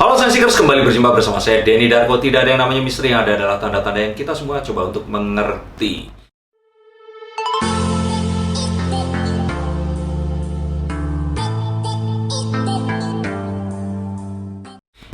Halo Sensikers, kembali berjumpa bersama saya Denny Darko. Tidak ada yang namanya misteri, yang ada adalah tanda-tanda yang kita semua coba untuk mengerti.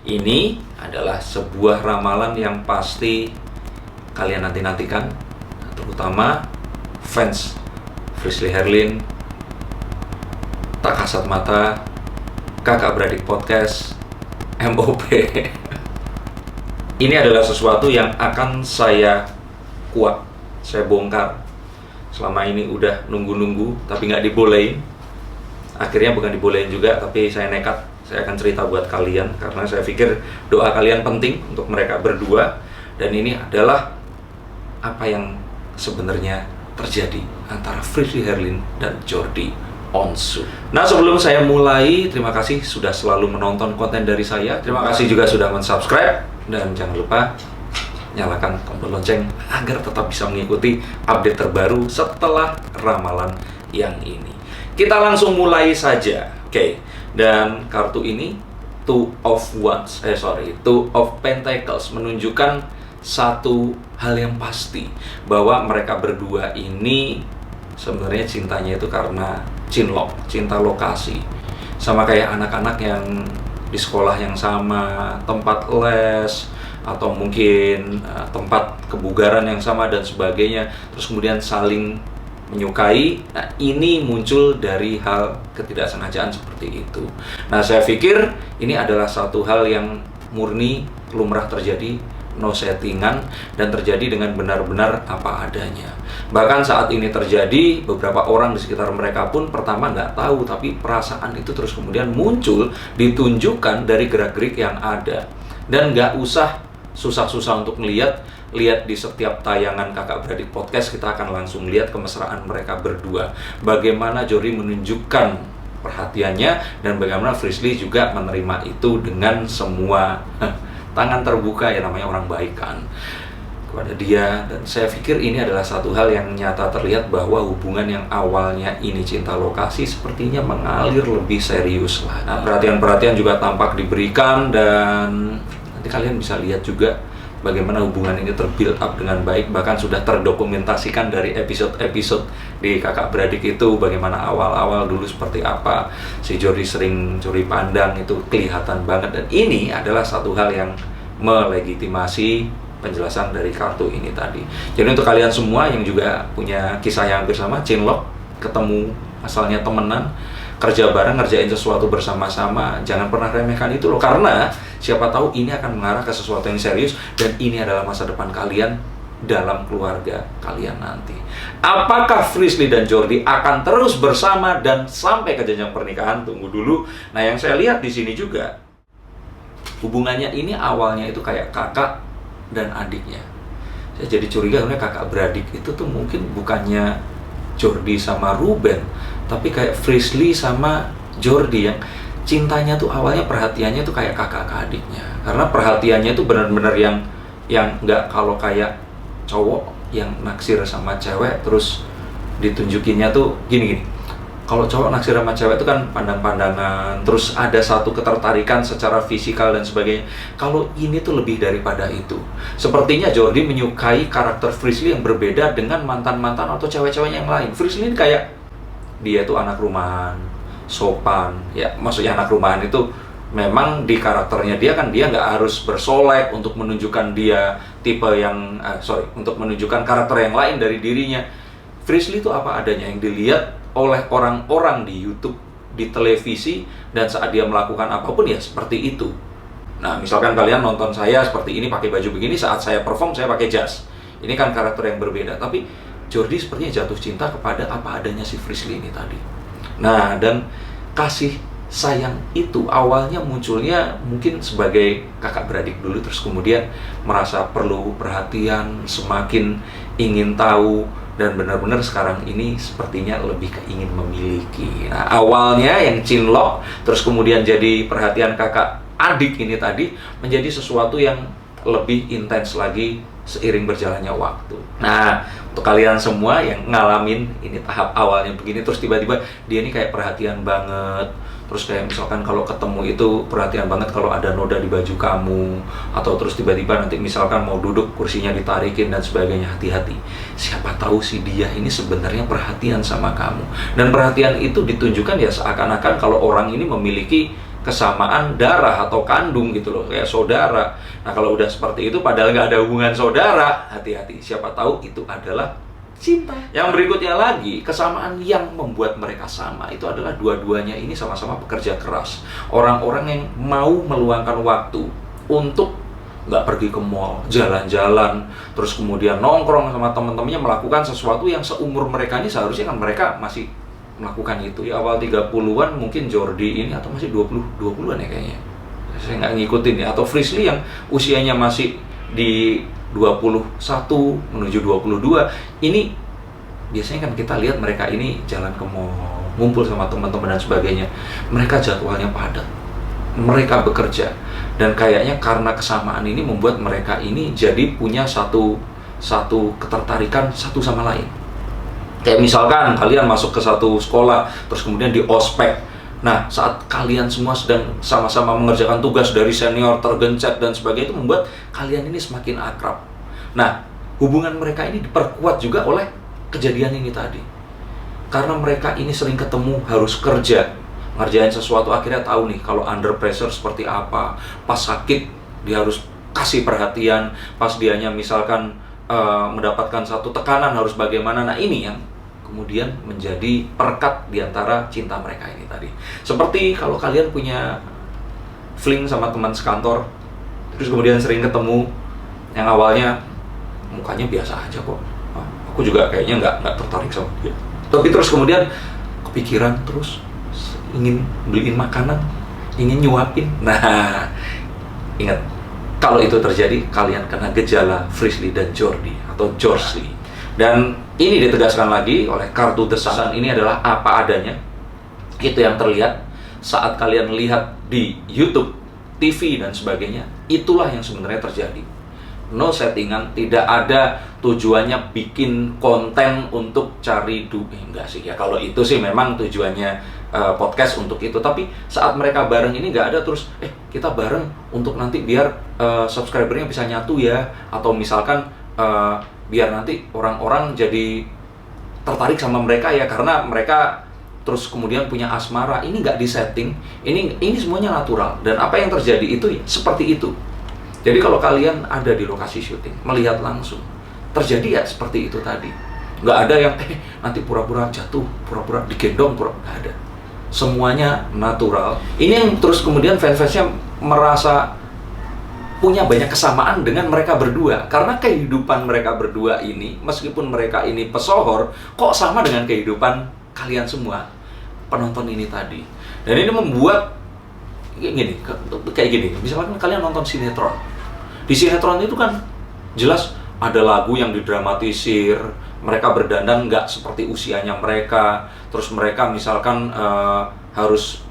Ini adalah sebuah ramalan yang pasti kalian nanti-nantikan, terutama fans Frisley Herlin, Tak Kasat Mata, Kakak Beradik Podcast, MOP. Ini adalah sesuatu yang akan saya bongkar. Selama ini udah nunggu-nunggu tapi nggak dibolehin. Akhirnya bukan dibolehin juga, tapi saya nekat. Saya akan cerita buat kalian karena saya pikir doa kalian penting untuk mereka berdua. Dan ini adalah apa yang sebenarnya terjadi antara Frisley Herlin dan Jordi Onsu. Nah, sebelum saya mulai, terima kasih sudah selalu menonton konten dari saya. Terima kasih juga sudah mensubscribe. Dan jangan lupa nyalakan tombol lonceng agar tetap bisa mengikuti update terbaru setelah ramalan yang ini. Kita langsung mulai saja. Oke. Dan kartu ini Two of Pentacles menunjukkan satu hal yang pasti, bahwa mereka berdua ini sebenarnya cintanya itu karena cinlok, cinta lokasi. Sama kayak anak-anak yang di sekolah yang sama, tempat les, atau mungkin tempat kebugaran yang sama dan sebagainya. Terus kemudian saling menyukai. Nah, ini muncul dari hal ketidaksengajaan seperti itu. Nah, saya pikir ini adalah satu hal yang murni lumrah terjadi, no settingan, dan terjadi dengan benar-benar apa adanya. Bahkan saat ini terjadi, beberapa orang di sekitar mereka pun pertama nggak tahu, tapi perasaan itu terus kemudian muncul, ditunjukkan dari gerak-gerik yang ada. Dan nggak usah susah-susah untuk lihat di setiap tayangan Kakak Beradik Podcast, kita akan langsung lihat kemesraan mereka berdua. Bagaimana Jordi menunjukkan perhatiannya, dan bagaimana Frisley juga menerima itu dengan semua tangan terbuka, ya namanya orang baik kan, kepada dia. Dan saya pikir ini adalah satu hal yang nyata terlihat bahwa hubungan yang awalnya ini cinta lokasi sepertinya mengalir lebih serius lah. Nah, perhatian-perhatian juga tampak diberikan, dan nanti kalian bisa lihat juga bagaimana hubungan ini terbuild up dengan baik. Bahkan sudah terdokumentasikan dari episode-episode di Kakak Beradik itu, bagaimana awal-awal dulu seperti apa si Jordi sering curi pandang, itu kelihatan banget. Dan ini adalah satu hal yang melegitimasi penjelasan dari kartu ini tadi. Jadi untuk kalian semua yang juga punya kisah yang hampir sama, cinlok, ketemu asalnya temenan, kerja bareng, ngerjain sesuatu bersama-sama, jangan pernah remehkan itu loh, karena siapa tahu ini akan mengarah ke sesuatu yang serius, dan ini adalah masa depan kalian dalam keluarga kalian nanti. Apakah Frisley dan Jordi akan terus bersama dan sampai ke jenjang pernikahan? Tunggu dulu. Nah, yang saya lihat di sini juga hubungannya ini awalnya itu kayak kakak dan adiknya. Saya jadi curiga sebenarnya kakak beradik itu tuh mungkin bukannya Jordi sama Ruben, tapi kayak Frisley sama Jordi yang cintanya tuh awalnya, perhatiannya tuh kayak kakak ke adiknya. Karena perhatiannya tuh benar-benar yang nggak kalau kayak cowok yang naksir sama cewek terus ditunjukinnya tuh gini-gini. Kalau cowok naksir sama cewek itu kan pandang-pandangan, terus ada satu ketertarikan secara fisikal dan sebagainya. Kalau ini tuh lebih daripada itu. Sepertinya Jordi menyukai karakter Frisley yang berbeda dengan mantan-mantan atau cewek-cewek yang lain. Frisley ini kayak dia tuh anak rumahan, sopan. Ya, maksudnya anak rumahan itu memang di karakternya dia kan, dia nggak harus bersolek untuk menunjukkan dia tipe yang untuk menunjukkan karakter yang lain dari dirinya. Frisley itu apa adanya yang dilihat oleh orang-orang di YouTube, di televisi, dan saat dia melakukan apapun ya seperti itu. Nah, misalkan kalian nonton saya seperti ini pakai baju begini, saat saya perform saya pakai jas. Ini kan karakter yang berbeda, tapi Jordi sepertinya jatuh cinta kepada apa adanya si Frisley ini tadi. Nah, dan kasih sayang itu awalnya munculnya mungkin sebagai kakak beradik dulu, terus kemudian merasa perlu perhatian, semakin ingin tahu, dan benar-benar sekarang ini sepertinya lebih ke ingin memiliki. Nah, awalnya yang cinlok, terus kemudian jadi perhatian kakak adik ini tadi, menjadi sesuatu yang lebih intens lagi seiring berjalannya waktu. Nah, untuk kalian semua yang ngalamin ini tahap awalnya begini, terus tiba-tiba dia ini kayak perhatian banget, terus kayak misalkan kalau ketemu itu perhatian banget kalau ada noda di baju kamu, atau terus tiba-tiba nanti misalkan mau duduk kursinya ditarikin dan sebagainya, hati-hati. Siapa tahu si dia ini sebenarnya perhatian sama kamu, dan perhatian itu ditunjukkan ya seakan-akan kalau orang ini memiliki kesamaan darah atau kandung gitu loh, kayak saudara. Nah kalau udah seperti itu padahal nggak ada hubungan saudara, hati-hati, siapa tahu itu adalah cinta. Yang berikutnya lagi, kesamaan yang membuat mereka sama itu adalah dua-duanya ini sama-sama pekerja keras. Orang-orang yang mau meluangkan waktu untuk nggak pergi ke mall, jalan-jalan, terus kemudian nongkrong sama teman-temannya, melakukan sesuatu yang seumur mereka ini seharusnya kan mereka masih melakukan itu. Di awal 30-an mungkin Jordi ini, atau masih 20-an ya kayaknya, saya nggak ngikutin ya, atau Frizzly yang usianya masih di 21 menuju 22, ini biasanya kan kita lihat mereka ini jalan ke mall, ngumpul sama teman-teman dan sebagainya. Mereka jadwalnya padat, mereka bekerja, dan kayaknya karena kesamaan ini membuat mereka ini jadi punya satu ketertarikan satu sama lain. Kayak misalkan kalian masuk ke satu sekolah, terus kemudian di ospek. Nah, saat kalian semua sedang sama-sama mengerjakan tugas dari senior, tergencet dan sebagainya, itu membuat kalian ini semakin akrab. Nah, hubungan mereka ini diperkuat juga oleh kejadian ini tadi. Karena mereka ini sering ketemu, harus kerja, ngerjain sesuatu, akhirnya tahu nih kalau under pressure seperti apa. Pas sakit, dia harus kasih perhatian. Pas dianya misalkan mendapatkan satu tekanan, harus bagaimana. Nah, ini yang kemudian menjadi perekat di antara cinta mereka ini tadi. Seperti kalau kalian punya fling sama teman sekantor, terus kemudian sering ketemu, yang awalnya mukanya biasa aja kok, aku juga kayaknya nggak tertarik sama dia, tapi terus kemudian kepikiran, terus ingin beliin makanan, ingin nyuapin. Nah, ingat, kalau itu terjadi, kalian kena gejala Frizzly dan Jordi atau Jorsly. Dan ini ditegaskan lagi oleh kartu The Sun. Ini adalah apa adanya. Itu yang terlihat saat kalian lihat di YouTube, TV dan sebagainya. Itulah yang sebenarnya terjadi. No settingan, tidak ada tujuannya bikin konten untuk cari duit. Enggak sih ya, kalau itu sih memang tujuannya podcast untuk itu. Tapi saat mereka bareng ini nggak ada terus kita bareng untuk nanti biar subscribernya bisa nyatu ya, atau misalkan biar nanti orang-orang jadi tertarik sama mereka ya karena mereka terus kemudian punya asmara. Ini nggak disetting, ini semuanya natural, dan apa yang terjadi itu ya seperti itu. Jadi kalau kalian ada di lokasi syuting, melihat langsung terjadi ya seperti itu tadi. Nggak ada yang nanti pura-pura jatuh, pura-pura digendong, nggak ada. Semuanya natural. Ini yang terus kemudian fans-fansnya merasa punya banyak kesamaan dengan mereka berdua, karena kehidupan mereka berdua ini, meskipun mereka ini pesohor, kok sama dengan kehidupan kalian semua penonton ini tadi. Dan ini membuat kayak gini, misalkan kalian nonton sinetron. Di sinetron itu kan jelas ada lagu yang didramatisir, mereka berdandan nggak seperti usianya mereka, terus mereka misalkan harus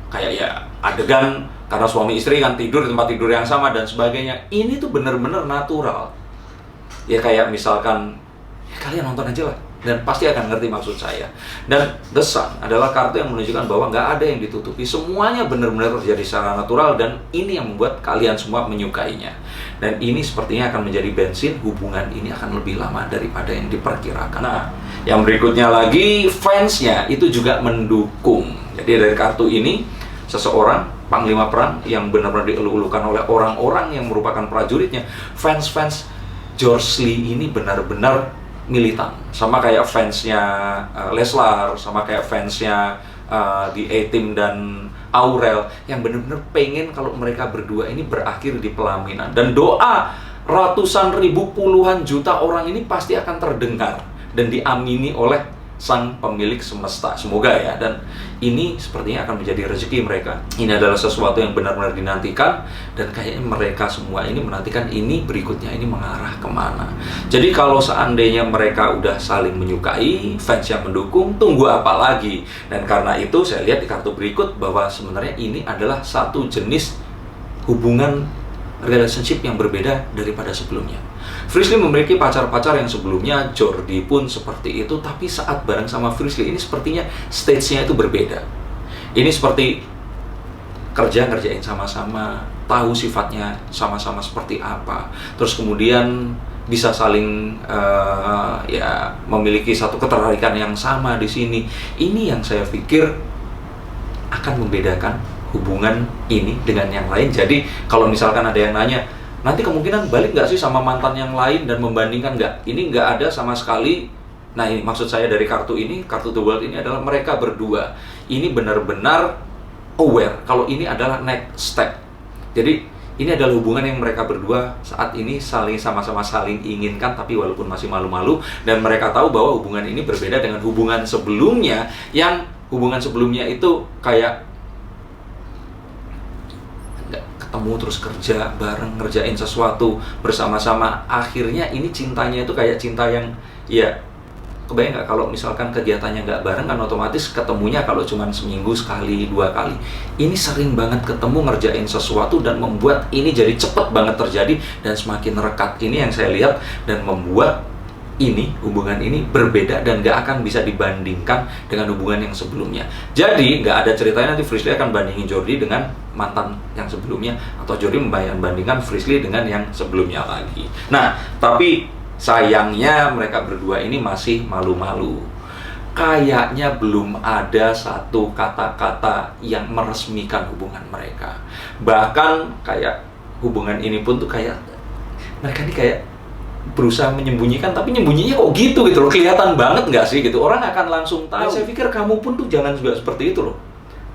kayak ya adegan karena suami istri kan tidur di tempat tidur yang sama dan sebagainya. Ini tuh bener-bener natural. Ya kayak misalkan ya kalian nonton aja lah, dan pasti akan ngerti maksud saya. Dan The Sun adalah kartu yang menunjukkan bahwa nggak ada yang ditutupi, semuanya benar-benar terjadi secara natural, dan ini yang membuat kalian semua menyukainya. Dan ini sepertinya akan menjadi bensin, hubungan ini akan lebih lama daripada yang diperkirakan. Nah, yang berikutnya lagi, fansnya itu juga mendukung. Jadi dari kartu ini, seseorang panglima perang yang benar-benar dielu-elukan oleh orang-orang yang merupakan prajuritnya. Fans Jorsly ini benar-benar militan, sama kayak fansnya Leslar, sama kayak fansnya di A-Team dan Aurel, yang benar-benar pengen kalau mereka berdua ini berakhir di pelaminan. Dan doa ratusan ribu, puluhan juta orang ini pasti akan terdengar dan diamini oleh sang pemilik semesta, semoga ya. Dan ini sepertinya akan menjadi rezeki mereka. Ini adalah sesuatu yang benar-benar dinantikan, dan kayaknya mereka semua ini menantikan ini berikutnya ini mengarah kemana. Jadi kalau seandainya mereka udah saling menyukai, fans yang mendukung, tunggu apa lagi? Dan karena itu saya lihat di kartu berikut bahwa sebenarnya ini adalah satu jenis hubungan relationship yang berbeda daripada sebelumnya. Frizzly memiliki pacar-pacar yang sebelumnya Jordi pun seperti itu, tapi saat bareng sama Frizzly ini sepertinya stage-nya itu berbeda. Ini seperti ngerjain sama-sama, tahu sifatnya sama-sama seperti apa, terus kemudian bisa saling ya memiliki satu ketertarikan yang sama di sini. Ini yang saya pikir akan membedakan hubungan ini dengan yang lain. Jadi kalau misalkan ada yang nanya, nanti kemungkinan balik nggak sih sama mantan yang lain dan membandingkan nggak? Ini nggak ada sama sekali. Nah, ini maksud saya dari kartu ini, kartu The World ini adalah mereka berdua ini benar-benar aware kalau ini adalah next step. Jadi ini adalah hubungan yang mereka berdua saat ini sama-sama saling inginkan, tapi walaupun masih malu-malu, dan mereka tahu bahwa hubungan ini berbeda dengan hubungan sebelumnya, yang hubungan sebelumnya itu kayak ketemu terus kerja bareng, ngerjain sesuatu bersama-sama. Akhirnya ini cintanya itu kayak cinta yang, ya kebayang nggak kalau misalkan kegiatannya nggak bareng kan otomatis ketemunya kalau cuma seminggu sekali, 2 kali. Ini sering banget ketemu ngerjain sesuatu dan membuat ini jadi cepet banget terjadi dan semakin rekat. Ini yang saya lihat dan membuat ini, hubungan ini berbeda dan nggak akan bisa dibandingkan dengan hubungan yang sebelumnya. Jadi nggak ada ceritanya nanti Frizzly akan bandingin Jordi dengan mantan yang sebelumnya, atau Jordi membandingkan Frizzly dengan yang sebelumnya lagi. Nah, tapi sayangnya mereka berdua ini masih malu-malu. Kayaknya belum ada satu kata-kata yang meresmikan hubungan mereka. Bahkan kayak hubungan ini pun tuh kayak mereka ini kayak berusaha menyembunyikan, tapi nyembunyinya kok gitu loh, kelihatan banget nggak sih gitu, orang akan langsung tahu. Saya pikir kamu pun tuh jangan juga seperti itu loh.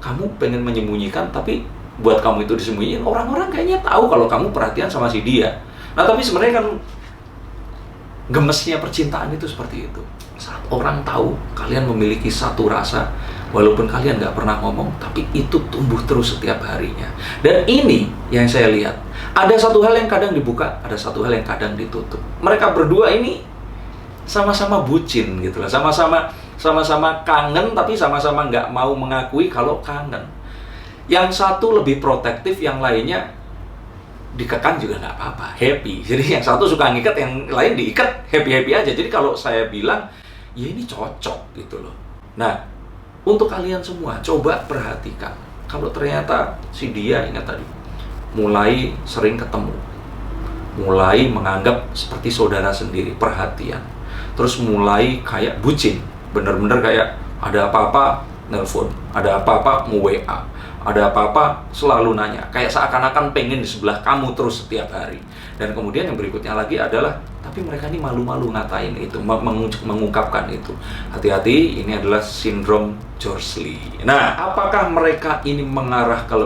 Kamu pengen menyembunyikan, tapi buat kamu itu disembunyiin, orang-orang kayaknya tahu kalau kamu perhatian sama si dia. Nah, tapi sebenarnya kan gemesnya percintaan itu seperti itu. Saat orang tahu kalian memiliki satu rasa, walaupun kalian nggak pernah ngomong, tapi itu tumbuh terus setiap harinya. Dan ini yang saya lihat. Ada satu hal yang kadang dibuka, ada satu hal yang kadang ditutup. Mereka berdua ini sama-sama bucin gitu lah, sama-sama kangen, tapi sama-sama nggak mau mengakui kalau kangen. Yang satu lebih protektif, yang lainnya dikekang juga nggak apa-apa, happy. Jadi yang satu suka ngikat, yang lain diikat, happy-happy aja. Jadi kalau saya bilang, ya ini cocok gitu loh. Nah, untuk kalian semua, coba perhatikan. Kalau ternyata si dia, ingat tadi, mulai sering ketemu, mulai menganggap seperti saudara sendiri, perhatian, terus mulai kayak bucin, bener-bener kayak ada apa-apa nelpon, ada apa-apa nge-WA, ada apa-apa selalu nanya, kayak seakan-akan pengen di sebelah kamu terus setiap hari. Dan kemudian yang berikutnya lagi adalah, tapi mereka ini malu-malu ngatain itu, mengungkapkan itu. Hati-hati, ini adalah sindrom Jordi. Nah, apakah mereka ini mengarah ke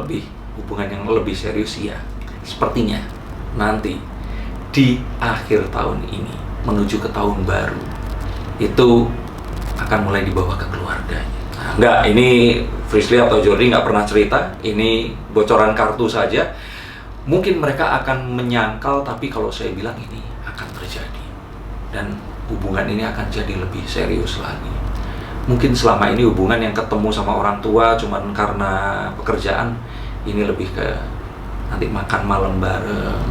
hubungan yang lebih serius? Ya, sepertinya nanti di akhir tahun ini menuju ke tahun baru itu akan mulai dibawa ke keluarganya. Nah, enggak, ini Frizzly atau Jordi nggak pernah cerita, ini bocoran kartu saja. Mungkin mereka akan menyangkal, tapi kalau saya bilang ini akan terjadi dan hubungan ini akan jadi lebih serius lagi. Mungkin selama ini hubungan yang ketemu sama orang tua cuman karena pekerjaan, ini lebih ke nanti makan malam bareng,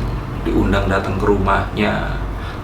diundang datang ke rumahnya,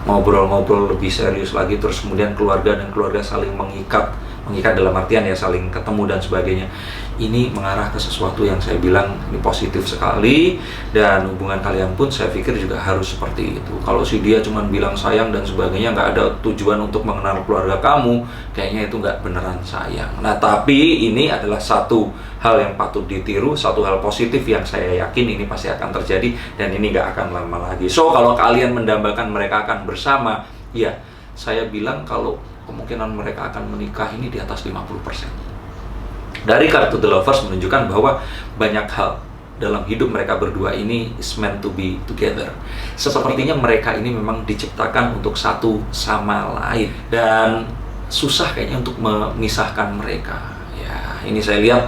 ngobrol-ngobrol lebih serius lagi, terus kemudian keluarga dan keluarga saling mengikat dalam artian ya saling ketemu dan sebagainya. Ini mengarah ke sesuatu yang saya bilang ini positif sekali, dan hubungan kalian pun saya pikir juga harus seperti itu. Kalau si dia cuma bilang sayang dan sebagainya, nggak ada tujuan untuk mengenal keluarga kamu, kayaknya itu nggak beneran sayang. Nah, tapi ini adalah satu hal yang patut ditiru, satu hal positif yang saya yakin ini pasti akan terjadi, dan ini nggak akan lama lagi. So, kalau kalian mendambakan mereka akan bersama, ya saya bilang kalau kemungkinan mereka akan menikah ini di atas 50%. Dari kartu The Lovers menunjukkan bahwa banyak hal dalam hidup mereka berdua ini is meant to be together. Sepertinya mereka ini memang diciptakan untuk satu sama lain, dan susah kayaknya untuk memisahkan mereka. Ya, ini saya lihat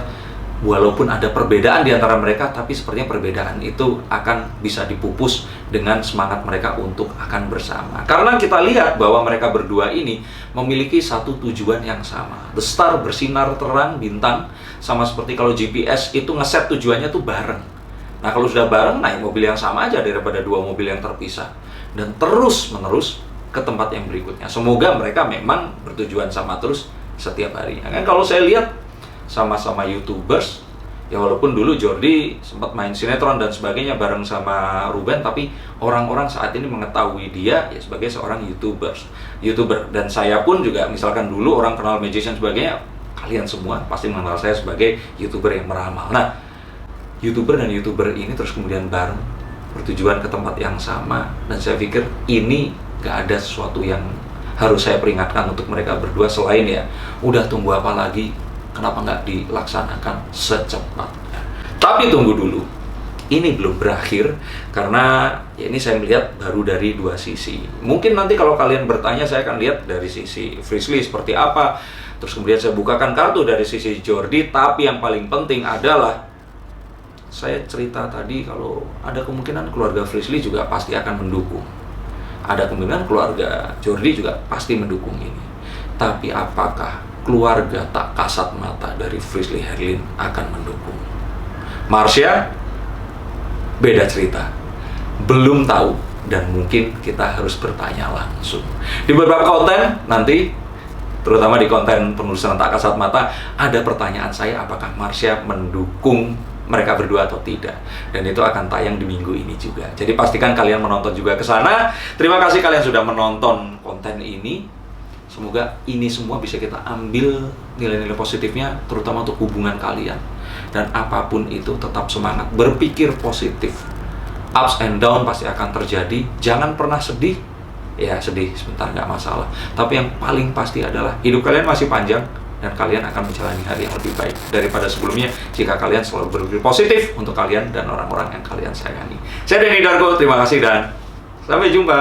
walaupun ada perbedaan di antara mereka, tapi sepertinya perbedaan itu akan bisa dipupus dengan semangat mereka untuk akan bersama. Karena kita lihat bahwa mereka berdua ini memiliki satu tujuan yang sama. The Star bersinar terang, bintang, sama seperti kalau GPS itu ngeset tujuannya tuh bareng. Nah, kalau sudah bareng, naik mobil yang sama aja daripada dua mobil yang terpisah. Dan terus-menerus ke tempat yang berikutnya. Semoga mereka memang bertujuan sama terus setiap hari. Kan kalau saya lihat sama-sama YouTubers, ya walaupun dulu Jordi sempat main sinetron dan sebagainya bareng sama Ruben, tapi orang-orang saat ini mengetahui dia ya sebagai seorang YouTuber. Dan saya pun juga, misalkan dulu orang kenal magician sebagainya, kalian semua pasti mengenal saya sebagai YouTuber yang meramal. Nah, YouTuber dan YouTuber ini terus kemudian bareng bertujuan ke tempat yang sama, dan saya pikir ini gak ada sesuatu yang harus saya peringatkan untuk mereka berdua selain ya udah tunggu apa lagi, kenapa nggak dilaksanakan secepatnya. Tapi tunggu dulu, ini belum berakhir karena ya ini saya melihat baru dari dua sisi. Mungkin nanti kalau kalian bertanya, saya akan lihat dari sisi Frisly seperti apa, terus kemudian saya bukakan kartu dari sisi Jordi. Tapi yang paling penting adalah saya cerita tadi kalau ada kemungkinan keluarga Frisly juga pasti akan mendukung. Ada kemungkinan keluarga Jordi juga pasti mendukung ini. Tapi apakah keluarga tak kasat mata dari Frisly Herlin akan mendukung? Marsha, beda cerita. Belum tahu, dan mungkin kita harus bertanya langsung. Di beberapa konten nanti, terutama di konten penulisan tak kasat mata, ada pertanyaan saya, apakah Marsha mendukung mereka berdua atau tidak, dan itu akan tayang di minggu ini juga. Jadi pastikan kalian menonton juga ke sana. Terima kasih kalian sudah menonton konten ini. Semoga ini semua bisa kita ambil nilai-nilai positifnya, terutama untuk hubungan kalian. Dan apapun itu tetap semangat, berpikir positif. Ups and down pasti akan terjadi. Jangan pernah sedih. Ya sedih sebentar nggak masalah. Tapi yang paling pasti adalah hidup kalian masih panjang, dan kalian akan menjalani hari yang lebih baik daripada sebelumnya jika kalian selalu berpikir positif untuk kalian dan orang-orang yang kalian sayangi. Saya Denny Dargo, terima kasih dan sampai jumpa.